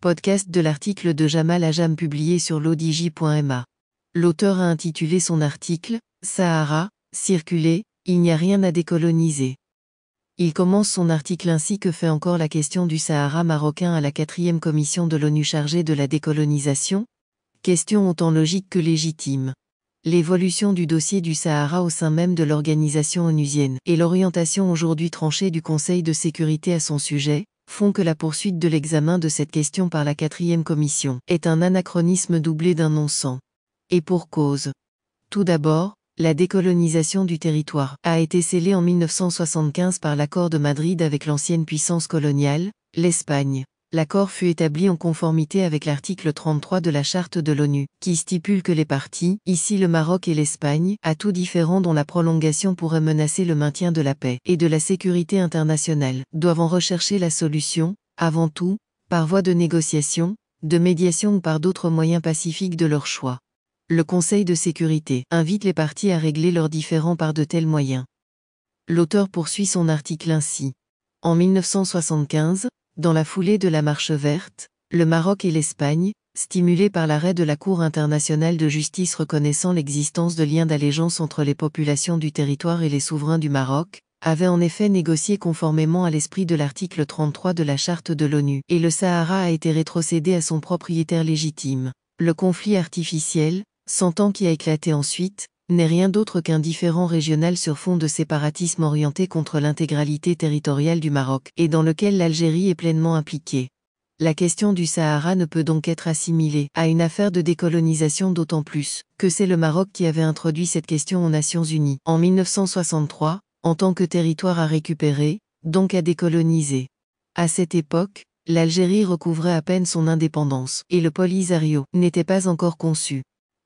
Podcast de l'article de Jamal Ajam publié sur l'odj.ma. L'auteur a intitulé son article « Sahara, circuler, il n'y a rien à décoloniser ». Il commence son article ainsi que fait encore la question du Sahara marocain à la 4e commission de l'ONU chargée de la décolonisation. Question autant logique que légitime. L'évolution du dossier du Sahara au sein même de l'organisation onusienne et l'orientation aujourd'hui tranchée du Conseil de sécurité à son sujet font que la poursuite de l'examen de cette question par la 4e commission est un anachronisme doublé d'un non-sens. Et pour cause. Tout d'abord, la décolonisation du territoire a été scellée en 1975 par l'accord de Madrid avec l'ancienne puissance coloniale, l'Espagne. L'accord fut établi en conformité avec l'article 33 de la Charte de l'ONU, qui stipule que les parties, ici le Maroc et l'Espagne, à tout différend dont la prolongation pourrait menacer le maintien de la paix et de la sécurité internationale, doivent en rechercher la solution, avant tout, par voie de négociation, de médiation ou par d'autres moyens pacifiques de leur choix. Le Conseil de sécurité invite les parties à régler leurs différends par de tels moyens. L'auteur poursuit son article ainsi. En 1975, dans la foulée de la Marche verte, le Maroc et l'Espagne, stimulés par l'arrêt de la Cour internationale de justice reconnaissant l'existence de liens d'allégeance entre les populations du territoire et les souverains du Maroc, avaient en effet négocié conformément à l'esprit de l'article 33 de la Charte de l'ONU, et le Sahara a été rétrocédé à son propriétaire légitime. Le conflit artificiel, 100 ans qui a éclaté ensuite, n'est rien d'autre qu'un différend régional sur fond de séparatisme orienté contre l'intégralité territoriale du Maroc et dans lequel l'Algérie est pleinement impliquée. La question du Sahara ne peut donc être assimilée à une affaire de décolonisation d'autant plus que c'est le Maroc qui avait introduit cette question aux Nations Unies en 1963, en tant que territoire à récupérer, donc à décoloniser. À cette époque, l'Algérie recouvrait à peine son indépendance et le Polisario n'était pas encore conçu.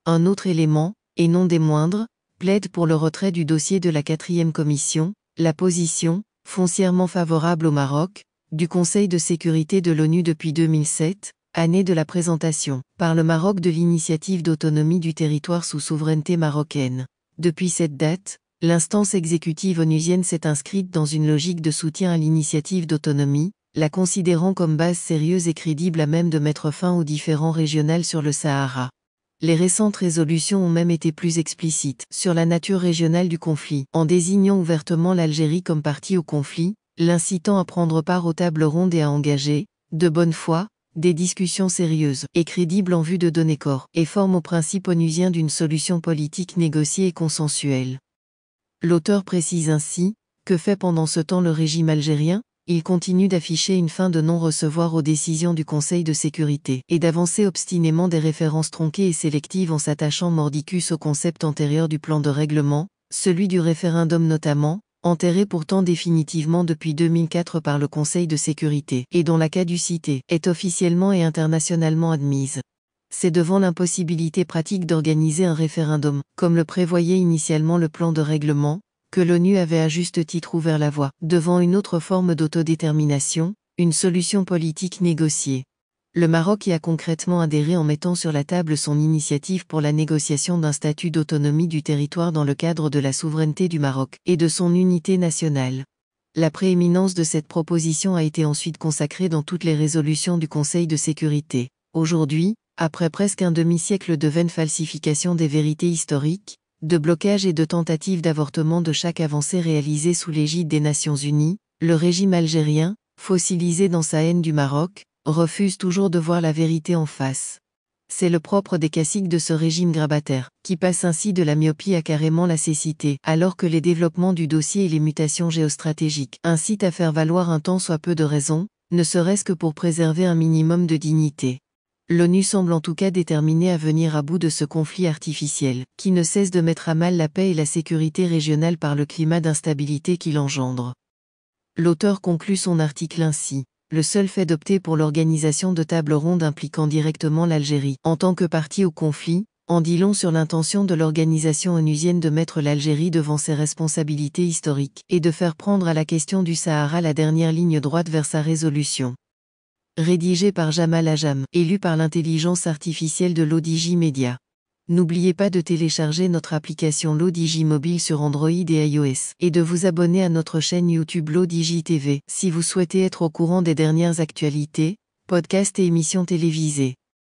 Un autre élément, et non des moindres, plaide pour le retrait du dossier de la 4e commission, la position, foncièrement favorable au Maroc, du Conseil de sécurité de l'ONU depuis 2007, année de la présentation, par le Maroc de l'initiative d'autonomie du territoire sous souveraineté marocaine. Depuis cette date, l'instance exécutive onusienne s'est inscrite dans une logique de soutien à l'initiative d'autonomie, la considérant comme base sérieuse et crédible à même de mettre fin aux différends régionaux sur le Sahara. Les récentes résolutions ont même été plus explicites sur la nature régionale du conflit, en désignant ouvertement l'Algérie comme partie au conflit, l'incitant à prendre part aux tables rondes et à engager, de bonne foi, des discussions sérieuses et crédibles en vue de donner corps et forme au principe onusien d'une solution politique négociée et consensuelle. L'auteur précise ainsi que fait pendant ce temps le régime algérien. Il continue d'afficher une fin de non-recevoir aux décisions du Conseil de sécurité et d'avancer obstinément des références tronquées et sélectives en s'attachant mordicus au concept antérieur du plan de règlement, celui du référendum notamment, enterré pourtant définitivement depuis 2004 par le Conseil de sécurité et dont la caducité est officiellement et internationalement admise. C'est devant l'impossibilité pratique d'organiser un référendum, comme le prévoyait initialement le plan de règlement, que l'ONU avait à juste titre ouvert la voie, devant une autre forme d'autodétermination, une solution politique négociée. Le Maroc y a concrètement adhéré en mettant sur la table son initiative pour la négociation d'un statut d'autonomie du territoire dans le cadre de la souveraineté du Maroc et de son unité nationale. La prééminence de cette proposition a été ensuite consacrée dans toutes les résolutions du Conseil de sécurité. Aujourd'hui, après presque un demi-siècle de vaines falsifications des vérités historiques, de blocage et de tentatives d'avortement de chaque avancée réalisée sous l'égide des Nations Unies, le régime algérien, fossilisé dans sa haine du Maroc, refuse toujours de voir la vérité en face. C'est le propre des caciques de ce régime grabataire, qui passe ainsi de la myopie à carrément la cécité, alors que les développements du dossier et les mutations géostratégiques incitent à faire valoir un tant soit peu de raison, ne serait-ce que pour préserver un minimum de dignité. L'ONU semble en tout cas déterminée à venir à bout de ce conflit artificiel, qui ne cesse de mettre à mal la paix et la sécurité régionale par le climat d'instabilité qu'il engendre. L'auteur conclut son article ainsi. Le seul fait d'opter pour l'organisation de tables rondes impliquant directement l'Algérie en tant que partie au conflit, en dit long sur l'intention de l'organisation onusienne de mettre l'Algérie devant ses responsabilités historiques et de faire prendre à la question du Sahara la dernière ligne droite vers sa résolution. Rédigé par Jamal Ajam, élu par l'intelligence artificielle de l'ODJ Media. N'oubliez pas de télécharger notre application l'ODJ mobile sur Android et iOS, et de vous abonner à notre chaîne YouTube l'ODJ TV, si vous souhaitez être au courant des dernières actualités, Podcasts et émissions télévisées.